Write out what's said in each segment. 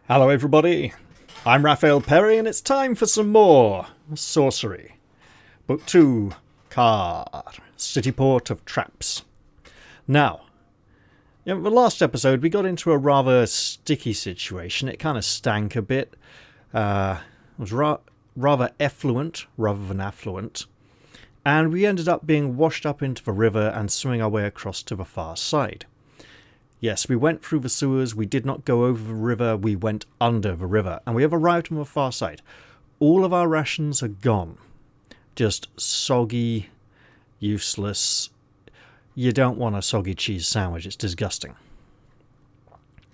Hello everybody, I'm Raphael Perry and it's time for some more Sorcery. Book 2, Khare, Cityport of Traps. Now, in the last episode we got into a rather sticky situation. It kind of stank a bit. It was rather effluent rather than affluent. And we ended up being washed up into the river and swimming our way across to the far side. Yes, we went through the sewers, we did not go over the river, we went under the river, and we have arrived on the far side. All of our rations are gone. Just soggy, useless. You don't want a soggy cheese sandwich, it's disgusting.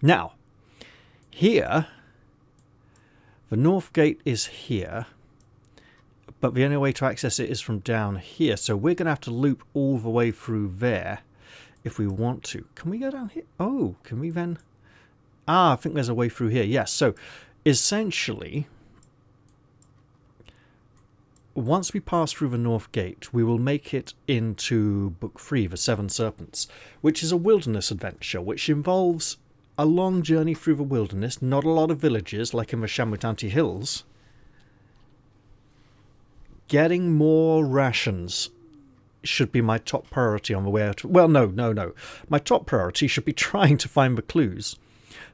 Now, here, the north gate is here, but the only way to access it is from down here, so we're going to have to loop all the way through there. If we want to. Can we go down here? Oh, can we then? I think there's a way through here. Yes, so essentially, once we pass through the north gate, we will make it into Book 3, The Seven Serpents, which is a wilderness adventure, which involves a long journey through the wilderness, not a lot of villages, like in the Shamutanti Hills, getting more rations should be my top priority on the way out. Well, no. My top priority should be trying to find the clues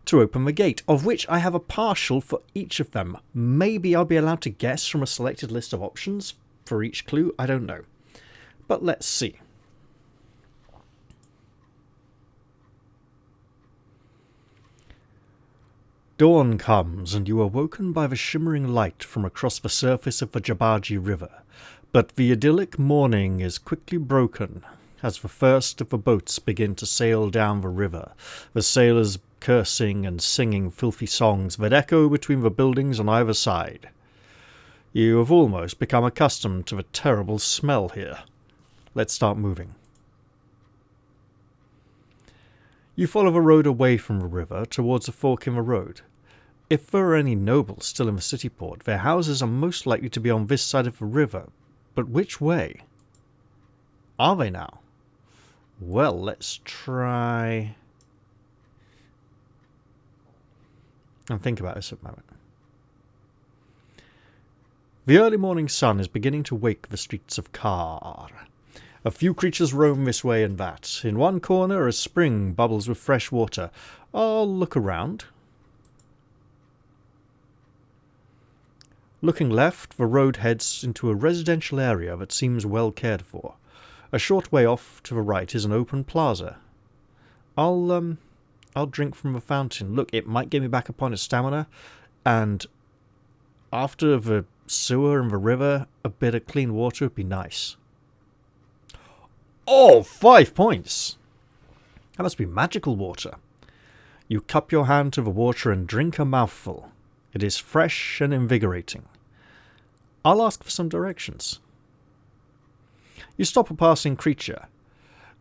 to open the gate, of which I have a partial for each of them. Maybe I'll be allowed to guess from a selected list of options for each clue. I don't know. But let's see. Dawn comes, and you are woken by the shimmering light from across the surface of the Jabaji River. But the idyllic morning is quickly broken as the first of the boats begin to sail down the river, the sailors cursing and singing filthy songs that echo between the buildings on either side. You have almost become accustomed to the terrible smell here. Let's start moving. You follow the road away from the river towards a fork in the road. If there are any nobles still in the city port, their houses are most likely to be on this side of the river. But which way? Are they now? Well, let's try and think about this a moment. The early morning sun is beginning to wake the streets of Khare. A few creatures roam this way and that. In one corner, a spring bubbles with fresh water. I'll look around. Looking left, the road heads into a residential area that seems well cared for. A short way off to the right is an open plaza. I'll drink from the fountain. Look, it might get me back upon its stamina, and after the sewer and the river, a bit of clean water would be nice. Oh, 5 points! That must be magical water. You cup your hand to the water and drink a mouthful. It is fresh and invigorating. I'll ask for some directions. You stop a passing creature.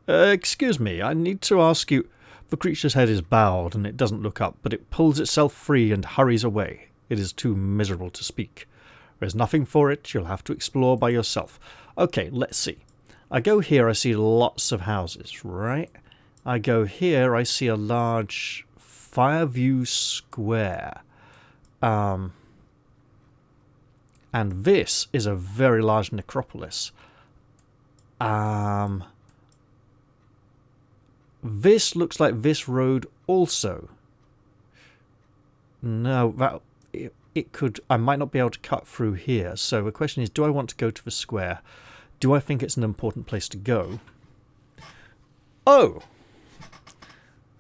Excuse me, I need to ask you. The creature's head is bowed and it doesn't look up, but it pulls itself free and hurries away. It is too miserable to speak. There's nothing for it, you'll have to explore by yourself. Okay, let's see. I go here, I see lots of houses, right? I go here, I see a large Fireview Square. And this is a very large necropolis. This looks like this road also. No, it could. I might not be able to cut through here. So the question is, do I want to go to the square? Do I think it's an important place to go? Oh!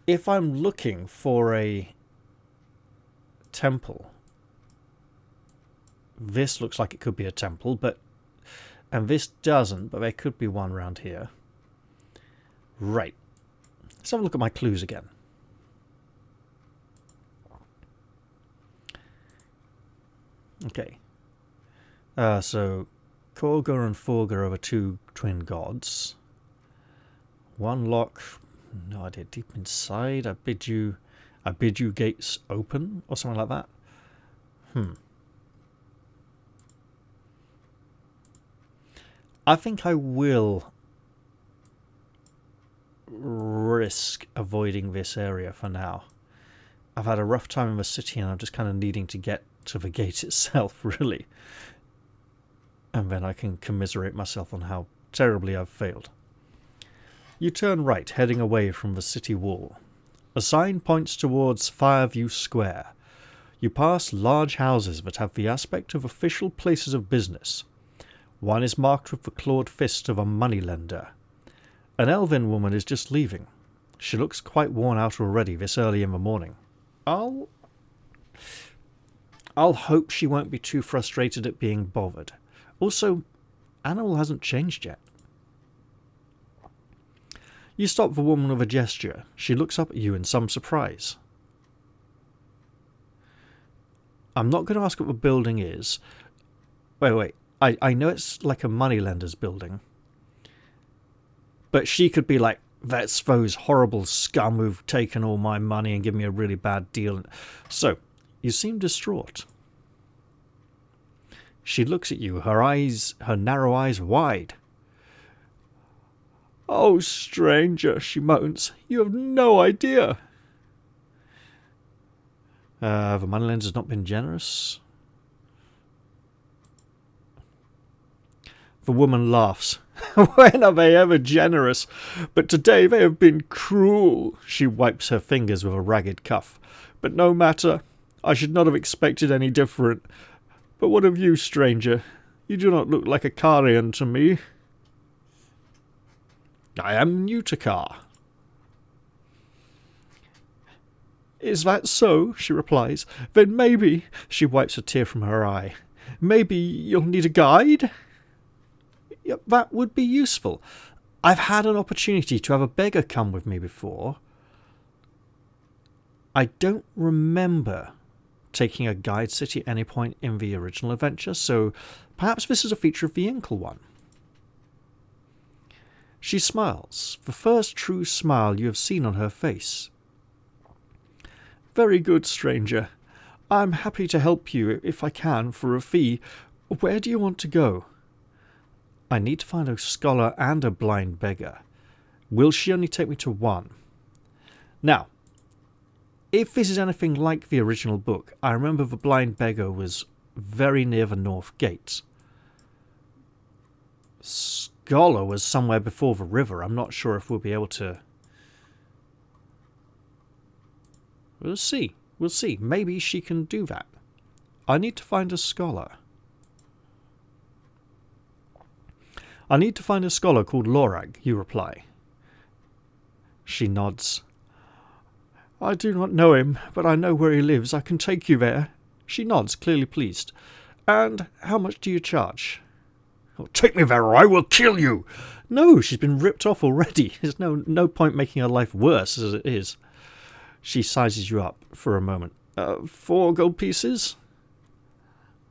If I'm looking for a temple, this looks like it could be a temple, and this doesn't, but there could be one around here. Right. Let's have a look at my clues again. Okay. So Korga and Forga are the two twin gods. One lock. No idea. Deep inside. I bid you gates open, or something like that. I think I will risk avoiding this area for now. I've had a rough time in the city and I'm just kind of needing to get to the gate itself, really. And then I can commiserate myself on how terribly I've failed. You turn right, heading away from the city wall. A sign points towards Fireview Square. You pass large houses that have the aspect of official places of business. One is marked with the clawed fist of a moneylender. An elven woman is just leaving. She looks quite worn out already this early in the morning. I'll hope she won't be too frustrated at being bothered. Also, Animal hasn't changed yet. You stop the woman with a gesture. She looks up at you in some surprise. I'm not going to ask what the building is. Wait. I know it's like a moneylender's building. But she could be like, that's those horrible scum who've taken all my money and given me a really bad deal. So, you seem distraught. She looks at you, her narrow eyes wide. Oh, stranger, she moans. You have no idea. The moneylender has not been generous. The woman laughs. When are they ever generous? But today they have been cruel. She wipes her fingers with a ragged cuff. But no matter. I should not have expected any different. But what of you, stranger? You do not look like a Kharian to me. I am new to Khare. Is that so? She replies. Then maybe, she wipes a tear from her eye, maybe you'll need a guide? That would be useful. I've had an opportunity to have a beggar come with me before. I don't remember taking a guide city at any point in the original adventure, so perhaps this is a feature of the Inkle one. She smiles, the first true smile you have seen on her face. Very good, stranger. I'm happy to help you if I can for a fee. Where do you want to go? I need to find a scholar and a blind beggar. Will she only take me to one? Now, if this is anything like the original book, I remember the blind beggar was very near the north gate. Scholar was somewhere before the river. I'm not sure if we'll be able to... We'll see. We'll see. Maybe she can do that. I need to find a scholar. I need to find a scholar called Lorag, you reply. She nods. I do not know him, but I know where he lives. I can take you there. She nods, clearly pleased. And how much do you charge? Oh, take me there or I will kill you. No, she's been ripped off already. There's no point making her life worse as it is. She sizes you up for a moment. 4 gold pieces?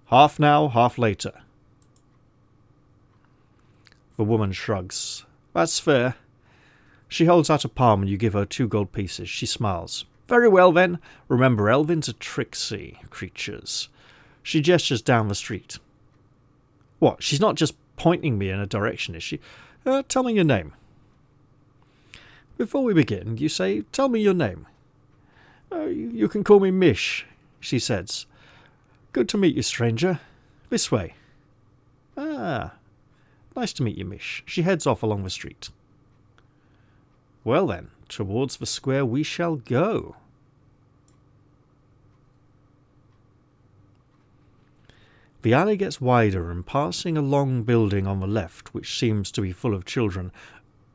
Half now, half later. The woman shrugs. That's fair. She holds out a palm and you give her 2 gold pieces. She smiles. Very well then. Remember, elvins are tricksy creatures. She gestures down the street. What? She's not just pointing me in a direction, is she? Tell me your name. Before we begin, you say, tell me your name. You can call me Mish, she says. Good to meet you, stranger. This way. Ah, nice to meet you, Mish. She heads off along the street. Well then, towards the square we shall go. The alley gets wider and passing a long building on the left, which seems to be full of children.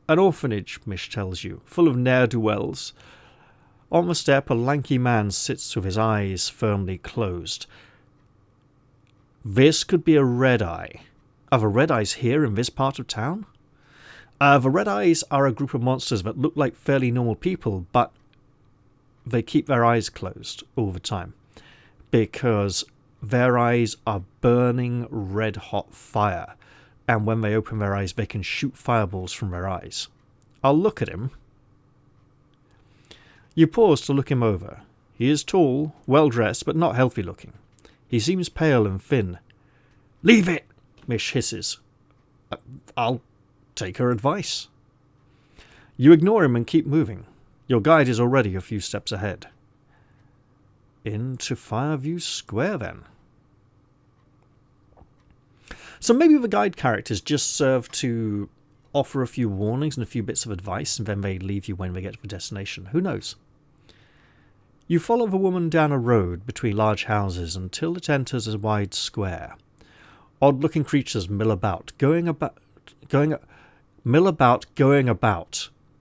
An orphanage, Mish tells you, full of ne'er-do-wells. On the step, a lanky man sits with his eyes firmly closed. This could be a red-eye. Are the red-eyes here in this part of town? The red-eyes are a group of monsters that look like fairly normal people, but they keep their eyes closed all the time. Because their eyes are burning red-hot fire, and when they open their eyes, they can shoot fireballs from their eyes. I'll look at him. You pause to look him over. He is tall, well-dressed, but not healthy-looking. He seems pale and thin. Leave it, Mish hisses. I'll take her advice. You ignore him and keep moving. Your guide is already a few steps ahead. into Fireview Square then. So maybe the guide characters just serve to offer a few warnings and a few bits of advice, and then they leave you when they get to the destination. Who knows? You follow the woman down a road between large houses until it enters a wide square. Odd-looking creatures mill about, going about.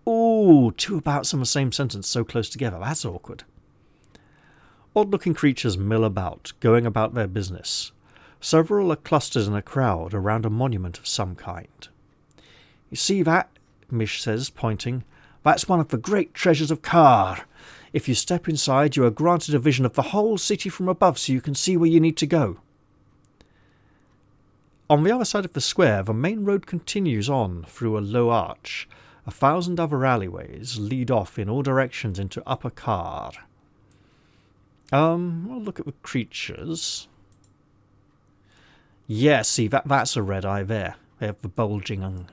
Ooh, two abouts in the same sentence, so close together. That's awkward. Odd-looking creatures mill about, going about their business. Several are clustered in a crowd around a monument of some kind. You see that? Mish says, pointing. That's one of the great treasures of Khare. If you step inside, you are granted a vision of the whole city from above so you can see where you need to go. On the other side of the square, the main road continues on through a low arch. 1,000 other alleyways lead off in all directions into Upper Khare. We'll look at the creatures. Yeah, see, that's a red eye there. They have the bulging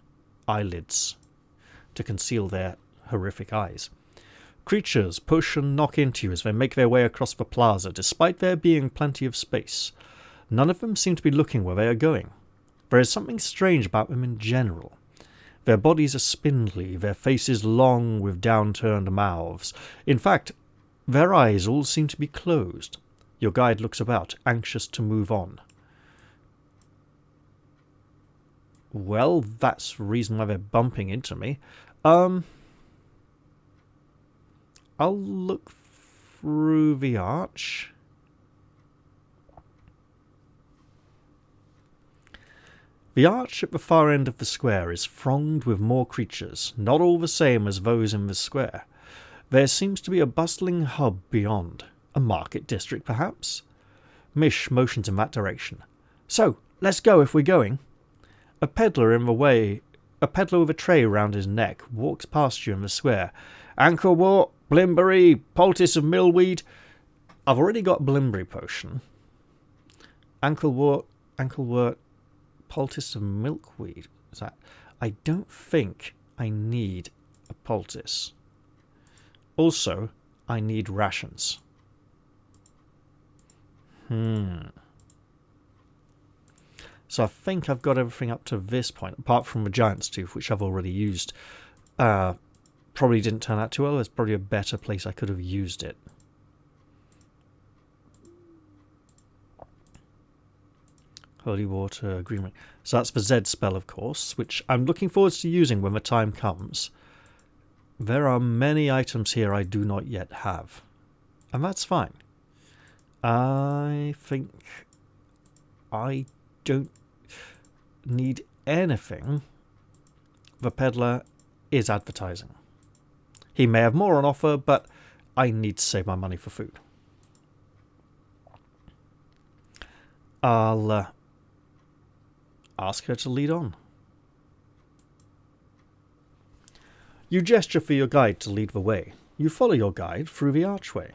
eyelids to conceal their horrific eyes. Creatures push and knock into you as they make their way across the plaza, despite there being plenty of space. None of them seem to be looking where they are going. There is something strange about them in general. Their bodies are spindly, their faces long with downturned mouths. In fact, their eyes all seem to be closed. Your guide looks about, anxious to move on. Well, that's the reason why they're bumping into me. I'll look through the arch. The arch at the far end of the square is thronged with more creatures, not all the same as those in the square. There seems to be a bustling hub beyond. A market district, perhaps? Mish motions in that direction. So, let's go if we're going. A peddler with a tray round his neck walks past you in the square. Anklewort, Blimberry, poultice of millweed. I've already got Blimberry potion. Anklewort, poultice of milkweed. Is that? I don't think I need a poultice. Also, I need rations. So I think I've got everything up to this point, apart from the Giant's Tooth, which I've already used. Probably didn't turn out too well. There's probably a better place I could have used it. Holy Water, Green Ring. So that's the Z spell, of course, which I'm looking forward to using when the time comes. There are many items here I do not yet have. And that's fine. I think I don't need anything the peddler is advertising. He may have more on offer, but I need to save my money for food. I'll ask her to lead on. You gesture for your guide to lead the way. You follow your guide through the archway.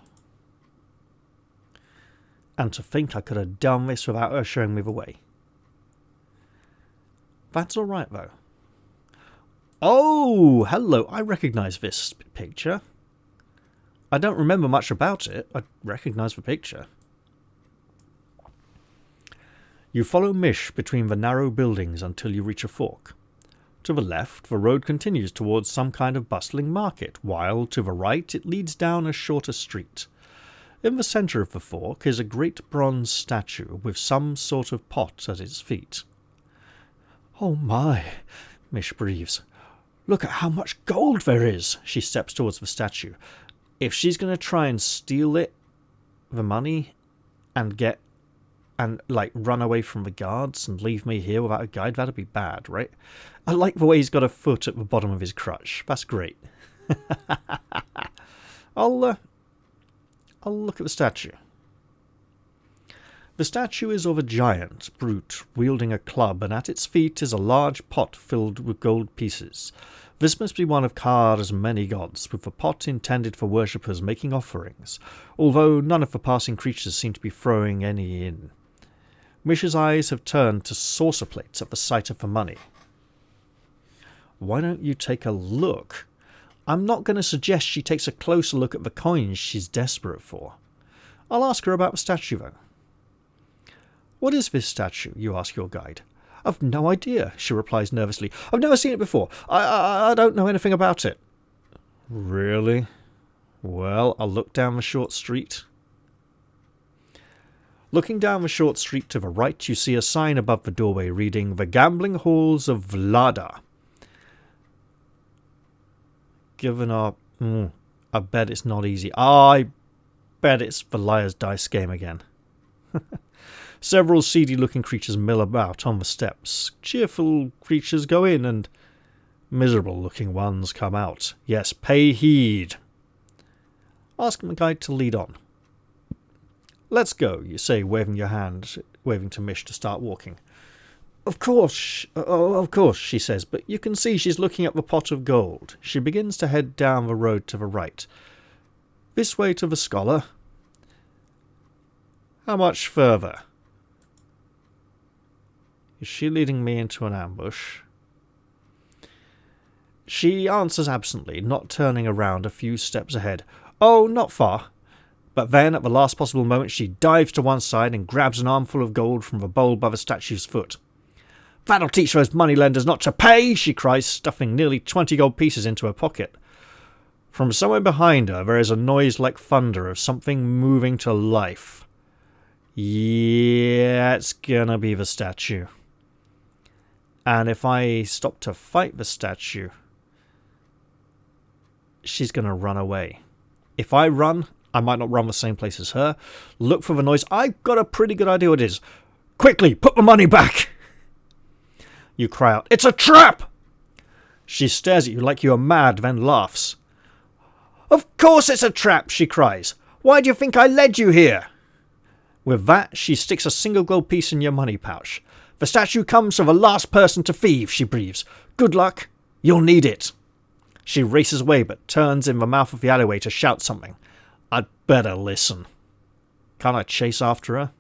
And to think I could have done this without her showing me the way. That's all right, though. Oh, hello. I recognise this picture. I don't remember much about it. I recognise the picture. You follow Mish between the narrow buildings until you reach a fork. To the left, the road continues towards some kind of bustling market, while to the right it leads down a shorter street. In the centre of the fork is a great bronze statue with some sort of pot at its feet. Oh my, Mish breathes. Look at how much gold there is. She steps towards the statue. If she's going to try and steal it, the money, and run away from the guards and leave me here without a guide, that'd be bad, right? I like the way he's got a foot at the bottom of his crutch. That's great. I'll look at the statue. The statue is of a giant brute wielding a club, and at its feet is a large pot filled with gold pieces. This must be one of Khare's many gods, with the pot intended for worshippers making offerings, although none of the passing creatures seem to be throwing any in. Mish's eyes have turned to saucer plates at the sight of the money. Why don't you take a look? I'm not going to suggest she takes a closer look at the coins she's desperate for. I'll ask her about the statue, though. What is this statue, you ask your guide. I've no idea, she replies nervously. I've never seen it before. I don't know anything about it. Really? Well, I'll look down the short street. Looking down the short street to the right, you see a sign above the doorway reading, The Gambling Halls of Vlada. Given our... I bet it's not easy. I bet it's the Liar's Dice game again. Several seedy-looking creatures mill about on the steps. Cheerful creatures go in and miserable-looking ones come out. Yes, pay heed. Ask the guide to lead on. Let's go, you say, waving your hand, waving to Mish to start walking. Of course, she says, but you can see she's looking at the pot of gold. She begins to head down the road to the right. This way to the scholar. How much further? Is she leading me into an ambush? She answers absently, not turning around a few steps ahead. Oh, not far. But then, at the last possible moment, she dives to one side and grabs an armful of gold from the bowl by the statue's foot. That'll teach those moneylenders not to pay, she cries, stuffing nearly 20 gold pieces into her pocket. From somewhere behind her, there is a noise like thunder of something moving to life. Yeah, it's gonna be the statue. And if I stop to fight the statue, she's gonna run away. If I run, I might not run the same place as her. Look for the noise. I've got a pretty good idea what it is. Quickly, put the money back! You cry out, it's a trap! She stares at you like you are mad, then laughs. Of course it's a trap, she cries. Why do you think I led you here? With that, she sticks a single gold piece in your money pouch. The statue comes for the last person to thieve, she breathes. Good luck. You'll need it. She races away, but turns in the mouth of the alleyway to shout something. I'd better listen. Can't I chase after her?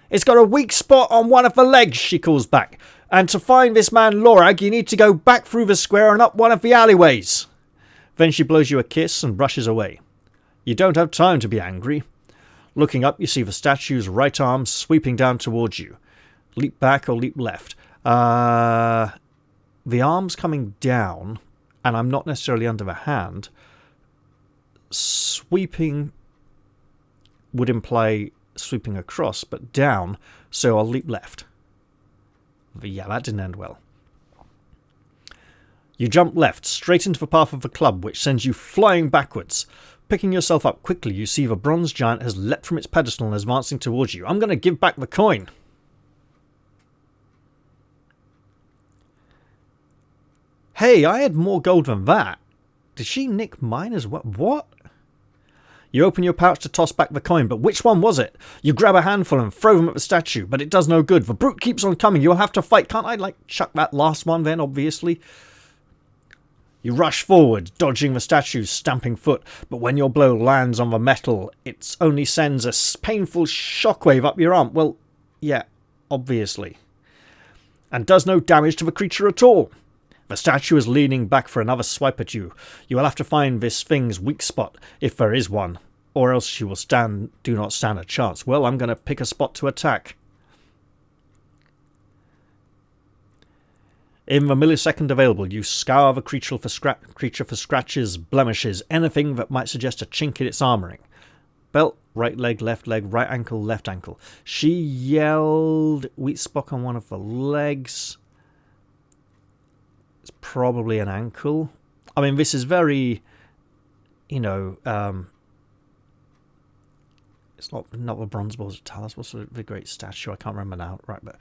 It's got a weak spot on one of the legs, she calls back. And to find this man Lorag, you need to go back through the square and up one of the alleyways. Then she blows you a kiss and brushes away. You don't have time to be angry. Looking up, you see the statue's right arm sweeping down towards you. Leap back or leap left. The arm's coming down, and I'm not necessarily under the hand. Sweeping would imply sweeping across, but down, so I'll leap left. But yeah, that didn't end well. You jump left, straight into the path of the club, which sends you flying backwards. Picking yourself up quickly, you see the bronze giant has leapt from its pedestal and is advancing towards you. I'm going to give back the coin. Hey, I had more gold than that. Did she nick mine as well? What? You open your pouch to toss back the coin, but which one was it? You grab a handful and throw them at the statue, but it does no good. The brute keeps on coming. You'll have to fight. Can't I, chuck that last one then, obviously? You rush forward, dodging the statue's stamping foot, but when your blow lands on the metal, it only sends a painful shockwave up your arm. Well, yeah, obviously. And does no damage to the creature at all. The statue is leaning back for another swipe at you. You will have to find this thing's weak spot, if there is one, or else she will do not stand a chance. Well, I'm going to pick a spot to attack. In the millisecond available, you scour the creature for scratches, blemishes, anything that might suggest a chink in its armouring. Belt, right leg, right ankle, left ankle. She yelled weak spot on one of the legs. It's probably an ankle. I mean, this is very, it's not the bronze balls of Talos. What's the great statue? I can't remember now. Right, but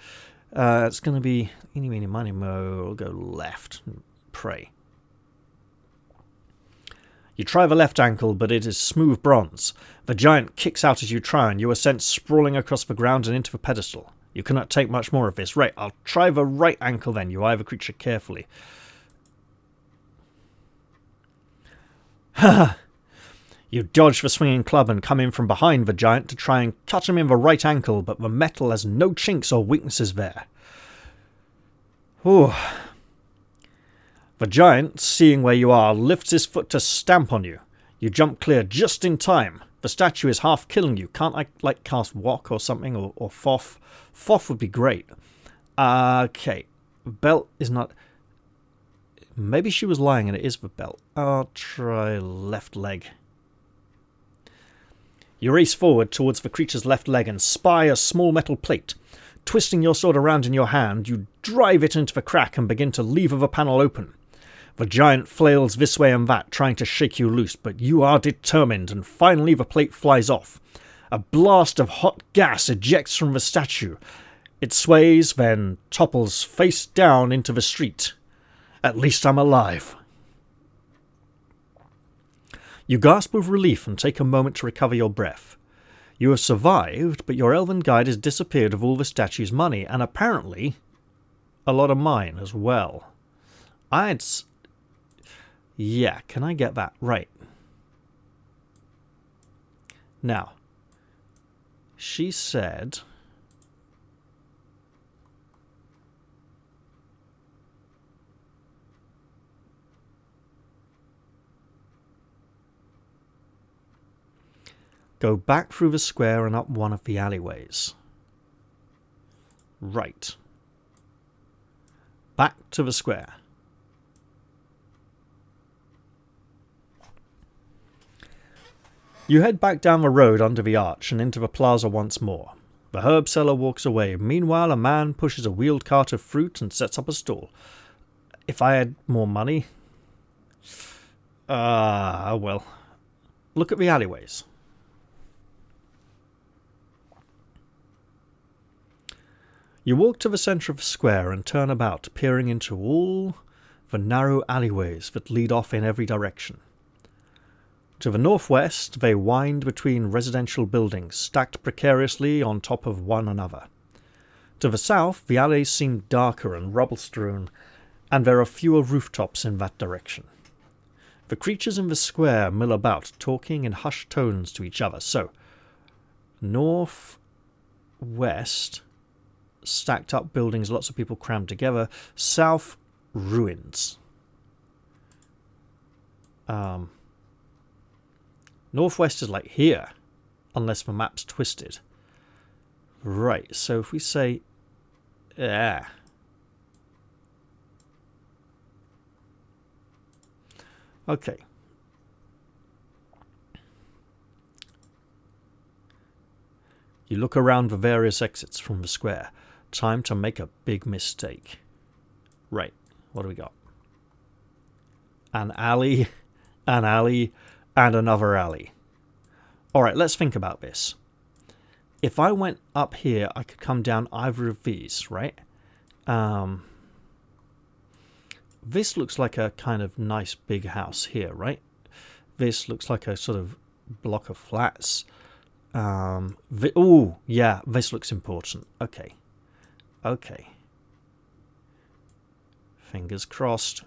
it's going to be eeny, meeny, miny, mo. We'll go left. Pray. You try the left ankle, but it is smooth bronze. The giant kicks out as you try, and you are sent sprawling across the ground and into the pedestal. You cannot take much more of this. Right, I'll try the right ankle then. You eye the creature carefully. Ha! You dodge the swinging club and come in from behind the giant to try and cut him in the right ankle, but the metal has no chinks or weaknesses there. Ooh. The giant, seeing where you are, lifts his foot to stamp on you. You jump clear just in time. The statue is half killing you. Can't I, like, cast Wok or something? Or Foff? Foff would be great. Okay. Belt is not... Maybe she was lying and it is for belt. I'll try left leg. You race forward towards the creature's left leg and spy a small metal plate. Twisting your sword around in your hand, you drive it into the crack and begin to lever the panel open. The giant flails this way and that, trying to shake you loose, but you are determined, and finally the plate flies off. A blast of hot gas ejects from the statue. It sways, then topples face down into the street. At least I'm alive. You gasp with relief and take a moment to recover your breath. You have survived, but your elven guide has disappeared with all the statue's money, and apparently a lot of mine as well. Yeah, can I get that? Right. Now, she said... Go back through the square and up one of the alleyways. Right. Back to the square. You head back down the road under the arch and into the plaza once more. The herb seller walks away. Meanwhile, a man pushes a wheeled cart of fruit and sets up a stall. If I had more money... well. Look at the alleyways. You walk to the centre of the square and turn about, peering into all the narrow alleyways that lead off in every direction. To the northwest, they wind between residential buildings, stacked precariously on top of one another. To the south, the alleys seem darker and rubble-strewn, and there are fewer rooftops in that direction. The creatures in the square mill about, talking in hushed tones to each other. So, north-west... stacked up buildings, lots of people crammed together. South, ruins. Northwest is like here, unless the map's twisted. Right, so if we say... yeah. Okay. You look around the various exits from the square. Time to make a big mistake. Right, what do we got? An alley, and another alley. Alright, let's think about this. If I went up here, I could come down either of these, right? This looks like a kind of nice big house here, right? This looks like a sort of block of flats. Oh, yeah, this looks important. Okay. Okay. Fingers crossed.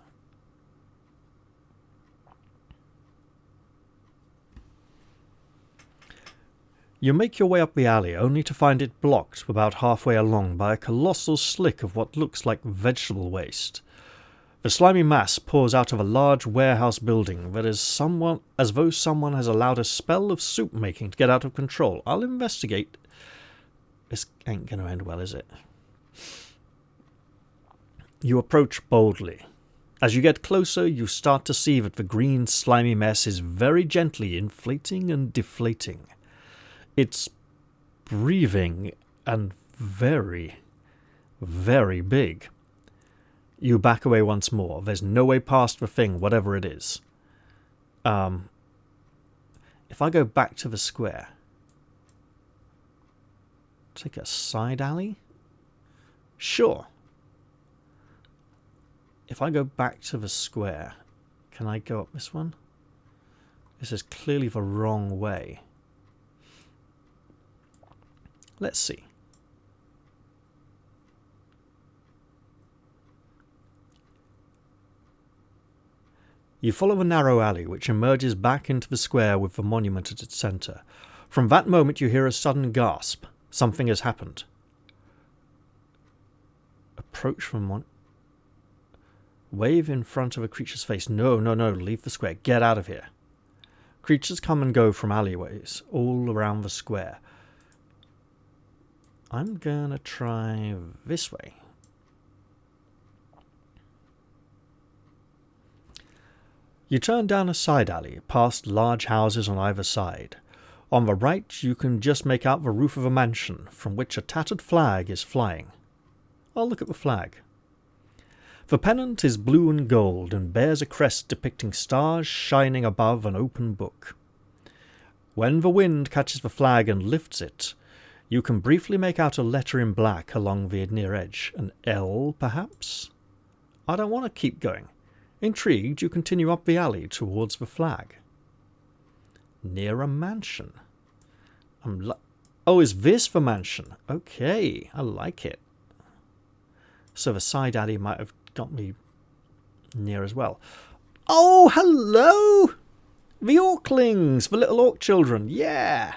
You make your way up the alley, only to find it blocked about halfway along by a colossal slick of what looks like vegetable waste. The slimy mass pours out of a large warehouse building that is somewhat as though someone has allowed a spell of soup making to get out of control. I'll investigate. This ain't going to end well, is it? You approach boldly. As you get closer, you start to see that the green slimy mess is very gently inflating and deflating. It's breathing and very, very big. You back away once more. There's no way past the thing, whatever it is. If I go back to the square... take a side alley? Sure. If I go back to the square, can I go up this one? This is clearly the wrong way. Let's see. You follow a narrow alley which emerges back into the square with the monument at its centre. From that moment you hear a sudden gasp. Something has happened. Approach from one... wave in front of a creature's face. No, no, no, leave the square. Get out of here. Creatures come and go from alleyways all around the square. I'm gonna try this way. You turn down a side alley, past large houses on either side. On the right, you can just make out the roof of a mansion, from which a tattered flag is flying. I'll look at the flag. The pennant is blue and gold, and bears a crest depicting stars shining above an open book. When the wind catches the flag and lifts it, you can briefly make out a letter in black along the near edge. An L, perhaps? I don't want to keep going. Intrigued, you continue up the alley towards the flag. Near a mansion. Oh, is this the mansion? Okay, I like it. So the side alley might have got me near as well. Oh, hello! The Orklings, the little orc children, yeah!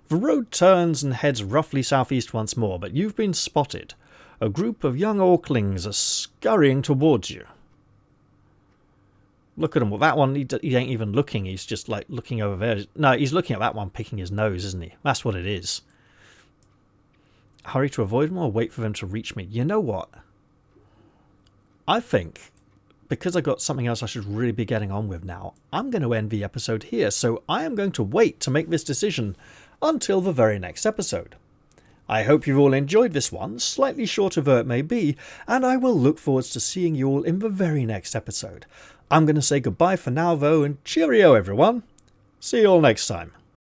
The road turns and heads roughly southeast once more, but you've been spotted. A group of young Orklings are scurrying towards you. Look at him. Well, that one, he ain't even looking. He's just, like, looking over there. No, he's looking at that one, picking his nose, isn't he? That's what it is. Hurry to avoid them or wait for them to reach me? You know what? I think, because I got something else I should really be getting on with now, I'm going to end the episode here. So I am going to wait to make this decision until the very next episode. I hope you've all enjoyed this one, slightly shorter though it may be, and I will look forward to seeing you all in the very next episode. I'm going to say goodbye for now, though, and cheerio, everyone. See you all next time.